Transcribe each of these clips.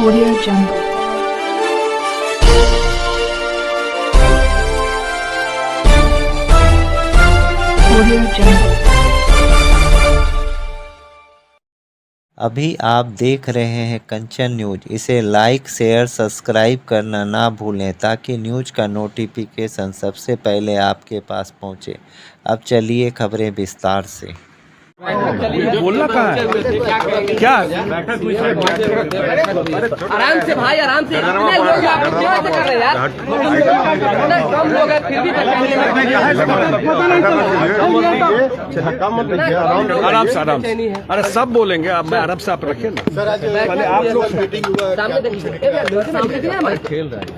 Audio Jungle. Audio Jungle. अभी आप देख रहे हैं कंचन न्यूज। इसे लाइक, शेयर, सब्सक्राइब करना ना भूलें ताकि न्यूज का नोटिफिकेशन सबसे पहले आपके पास पहुंचे। अब चलिए खबरें विस्तार से। बोलना कहाँ है? क्या आराम से भाई, आराम से। इतने लोग आप क्या कर रहे हैं यार? इतना कम लोग हैं फिर भी आराम से, आराम से। अरे सब बोलेंगे, अब मैं आराम से, आप रखिए ना। पहले आप लोग सामने देखिए, खेल रहे हैं।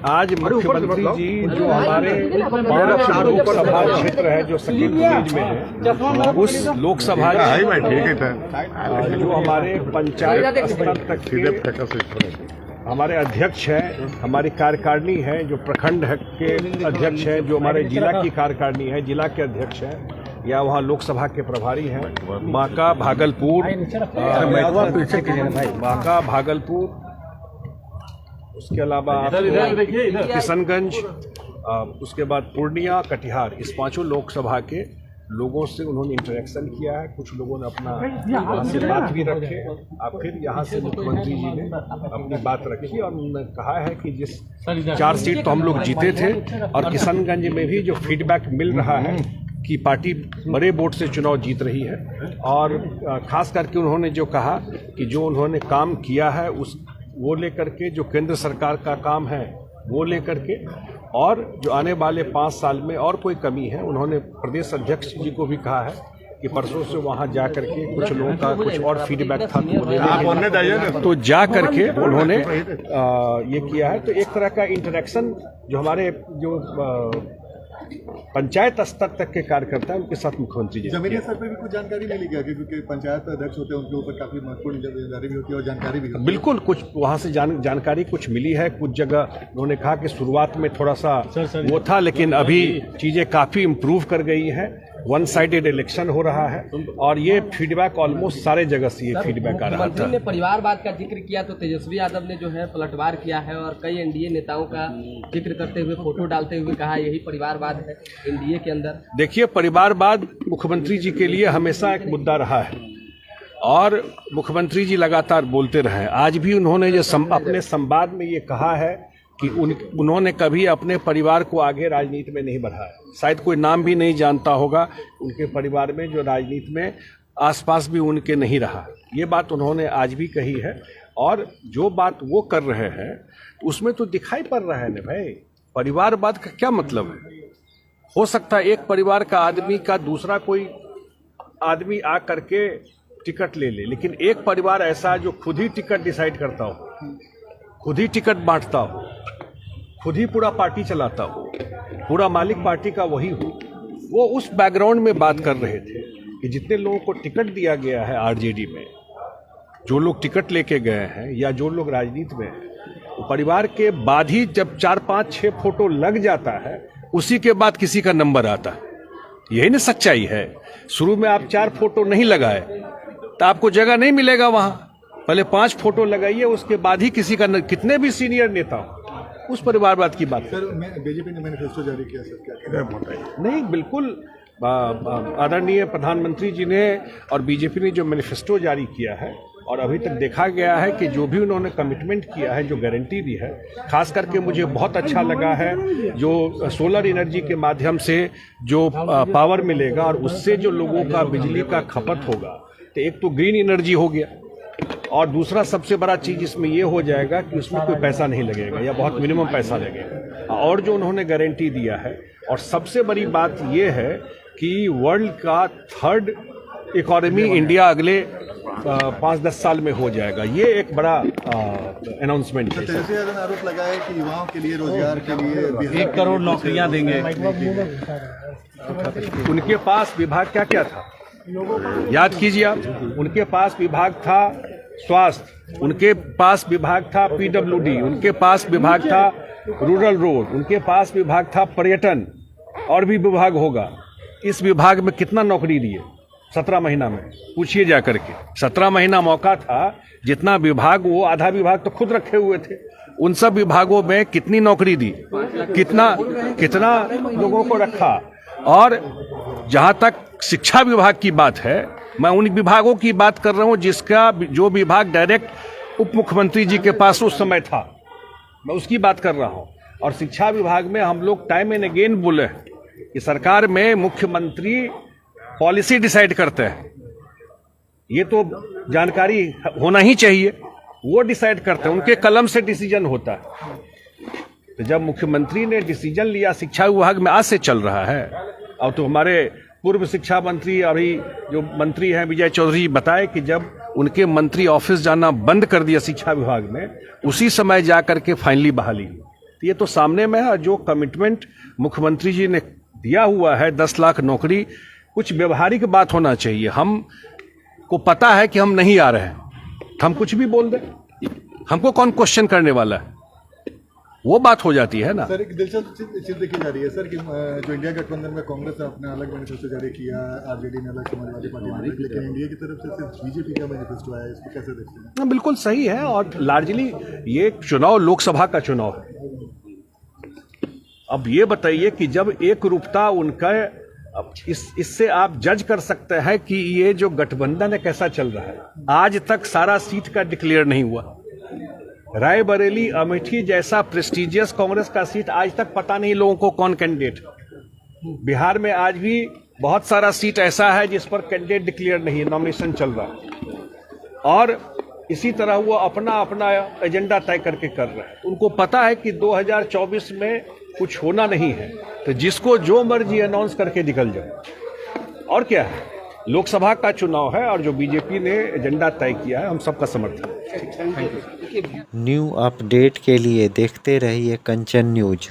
आज मुख्यमंत्री जी जो हमारे 5 लोकसभा क्षेत्र है जो सेकेंड फेज में है, उस लोकसभा जो हमारे पंचायत स्तर तक के हमारे अध्यक्ष हैं, हमारी कार्यकारिणी है, जो प्रखंड के अध्यक्ष हैं, जो हमारे जिला की कार्यकारिणी है, जिला के अध्यक्ष हैं, या वहाँ लोकसभा के प्रभारी हैं, बांका, भागलपुर, उसके अलावा किशनगंज, उसके बाद पूर्णिया, कटिहार, इस 5 लोकसभा के लोगों से उन्होंने इंटरेक्शन किया है। कुछ लोगों ने अपना यहाँ से बात भी रखे और फिर यहाँ से मुख्यमंत्री जी ने अपनी बात रखी और उन्होंने कहा है कि जिस 4 सीट तो हम लोग जीते थे और किशनगंज में भी जो फीडबैक मिल रहा है कि पार्टी बड़े वोट से चुनाव जीत रही है, और खास करके उन्होंने जो कहा कि जो उन्होंने काम किया है उस वो लेकर के, जो केंद्र सरकार का काम है वो लेकर के, और जो आने वाले 5 साल में और कोई कमी है, उन्होंने प्रदेश अध्यक्ष जी को भी कहा है कि परसों से वहां जा करके कुछ लोगों का कुछ और फीडबैक था तो जा करके उन्होंने ये किया है। तो एक तरह का इंटरेक्शन जो हमारे जो पंचायत स्तर तक के कार्यकर्ता है उनके साथ मुख्यमंत्री जी जमीनी स्तर पर भी कुछ जानकारी मिली क्या, क्योंकि पंचायत अध्यक्ष होते हैं उनके ऊपर काफी महत्वपूर्ण जिम्मेदारी भी होती है और जानकारी भी होती है। बिल्कुल, कुछ वहाँ से जानकारी कुछ मिली है। कुछ जगह उन्होंने कहा कि शुरुआत में थोड़ा सा वो था, लेकिन अभी चीजें काफी इम्प्रूव कर गई है। 1 साइडेड इलेक्शन हो रहा है और ये फीडबैक ऑलमोस्ट सारे जगह से ये फीडबैक आ रहा था। मंत्री ने परिवारवाद का जिक्र किया तो तेजस्वी यादव ने जो है पलटवार किया है और कई एनडीए नेताओं का जिक्र करते हुए, फोटो डालते हुए कहा यही परिवारवाद है एनडीए के अंदर। देखिए, परिवारवाद मुख्यमंत्री जी के लिए हमेशा एक मुद्दा रहा है और मुख्यमंत्री जी लगातार बोलते रहे। आज भी उन्होंने जो अपने संवाद में ये कहा है कि उन्होंने कभी अपने परिवार को आगे राजनीति में नहीं बढ़ाया। शायद कोई नाम भी नहीं जानता होगा उनके परिवार में जो राजनीति में आसपास भी उनके नहीं रहा। ये बात उन्होंने आज भी कही है और जो बात वो कर रहे हैं उसमें तो दिखाई पड़ रहा है ना भाई, परिवारवाद का क्या मतलब है। हो सकता है एक परिवार का आदमी का दूसरा कोई आदमी आ करके टिकट ले ले, लेकिन एक परिवार ऐसा जो खुद ही टिकट डिसाइड करता हो, खुद ही टिकट बांटता हो, खुद ही पूरा पार्टी चलाता हो, पूरा मालिक पार्टी का वही हो। वो उस बैकग्राउंड में बात कर रहे थे कि जितने लोगों को टिकट दिया गया है आरजेडी में, जो लोग टिकट लेके गए हैं या जो लोग राजनीति में हैं, तो परिवार के बाद ही जब 4, 5, 6 फोटो लग जाता है उसी के बाद किसी का नंबर आता है। यही ना सच्चाई है। शुरू में आप 4 फोटो नहीं लगाए तो आपको जगह नहीं मिलेगा वहां। पहले 5 फोटो लगाइए, उसके बाद ही किसी का कितने भी सीनियर नेता हो, उस परिवारवाद की बात। सर, बीजेपी ने मैनिफेस्टो जारी किया सर, क्या नहीं, बिल्कुल आदरणीय प्रधानमंत्री जी ने और बीजेपी ने जो मैनिफेस्टो जारी किया है और अभी तक देखा गया है कि जो भी उन्होंने कमिटमेंट किया है, जो गारंटी दी है, खास करके मुझे बहुत अच्छा लगा है जो सोलर एनर्जी के माध्यम से जो पावर मिलेगा और उससे जो लोगों का बिजली का खपत होगा, तो एक तो ग्रीन एनर्जी हो गया और दूसरा सबसे बड़ा चीज इसमें यह हो जाएगा कि उसमें कोई पैसा नहीं लगेगा या बहुत मिनिमम पैसा लगेगा। और जो उन्होंने गारंटी दिया है, और सबसे बड़ी बात यह है कि वर्ल्ड का 3rd इकोनॉमी इंडिया अगले 5-10 साल में हो जाएगा। ये एक बड़ा अनाउंसमेंट है। तेजस्वी यादव ने आरोप लगाया कि युवाओं के लिए, रोजगार के लिए 1 करोड़ नौकरियां देंगे। उनके पास विभाग क्या क्या था याद कीजिए आप। उनके पास विभाग था स्वास्थ्य, उनके पास विभाग था पीडब्ल्यूडी, उनके पास विभाग था रूरल रोड, उनके पास विभाग था पर्यटन, और भी विभाग होगा। इस विभाग में कितना नौकरी दिए? 17 महीना में, पूछिए जा करके। 17 महीना मौका था, जितना विभाग, वो आधा विभाग तो खुद रखे हुए थे, उन सब विभागों में कितनी नौकरी दी, कितना लोगों को रखा। और जहां तक शिक्षा विभाग की बात है, मैं उन विभागों की बात कर रहा हूं जिसका, जो विभाग डायरेक्ट उप मुख्यमंत्री जी के पास उस समय था, मैं उसकी बात कर रहा हूं। और शिक्षा विभाग में हम लोग टाइम एंड अगेन बोले कि सरकार में मुख्यमंत्री पॉलिसी डिसाइड करते हैं, ये तो जानकारी होना ही चाहिए, वो डिसाइड करते हैं, उनके कलम से डिसीजन होता है। तो जब मुख्यमंत्री ने डिसीजन लिया, शिक्षा विभाग में आज से चल रहा है, और तो हमारे पूर्व शिक्षा मंत्री, अभी जो मंत्री हैं विजय चौधरी, बताए कि जब उनके मंत्री ऑफिस जाना बंद कर दिया शिक्षा विभाग में, उसी समय जाकर के फाइनली बहाली हुई। तो ये तो सामने में है, जो कमिटमेंट मुख्यमंत्री जी ने दिया हुआ है 10 लाख नौकरी, कुछ व्यवहारिक बात होना चाहिए। हम को पता है कि हम नहीं आ रहे हैं, हम कुछ भी बोल दें, हमको कौन क्वेश्चन करने वाला है, वो बात हो जाती है ना। सर, एक दिलचस्प चीज देखी जा रही है सर कि जो इंडिया गठबंधन में कांग्रेस ने अपने अलग मैनिफेस्टो जारी किया, आरजेडी ने अलग, समाजवादी पार्टी ने अलग, लेकिन एनडीए की तरफ से सिर्फ बीजेपी का मैनिफेस्टो आया है, इसको कैसे देखते हैं? हाँ, बिल्कुल सही है। और लार्जली ये चुनाव लोकसभा का चुनाव है। अब ये बताइए कि जब एक रूपता उनका, इससे आप जज कर सकते हैं कि ये जो गठबंधन है कैसा चल रहा है। आज तक सारा सीट का डिक्लेयर नहीं हुआ। रायबरेली, अमेठी जैसा प्रेस्टिजियस कांग्रेस का सीट आज तक पता नहीं लोगों को कौन कैंडिडेट। बिहार में आज भी बहुत सारा सीट ऐसा है जिस पर कैंडिडेट डिक्लेयर नहीं है, नॉमिनेशन चल रहा है। और इसी तरह वो अपना अपना एजेंडा तय करके कर रहे हैं। उनको पता है कि 2024 में कुछ होना नहीं है, तो जिसको जो मर्जी अनाउंस करके निकल जाए। और क्या है, लोकसभा का चुनाव है और जो बीजेपी ने एजेंडा तय किया है, हम सबका समर्थन है। न्यू अपडेट के लिए देखते रहिए कंचन न्यूज।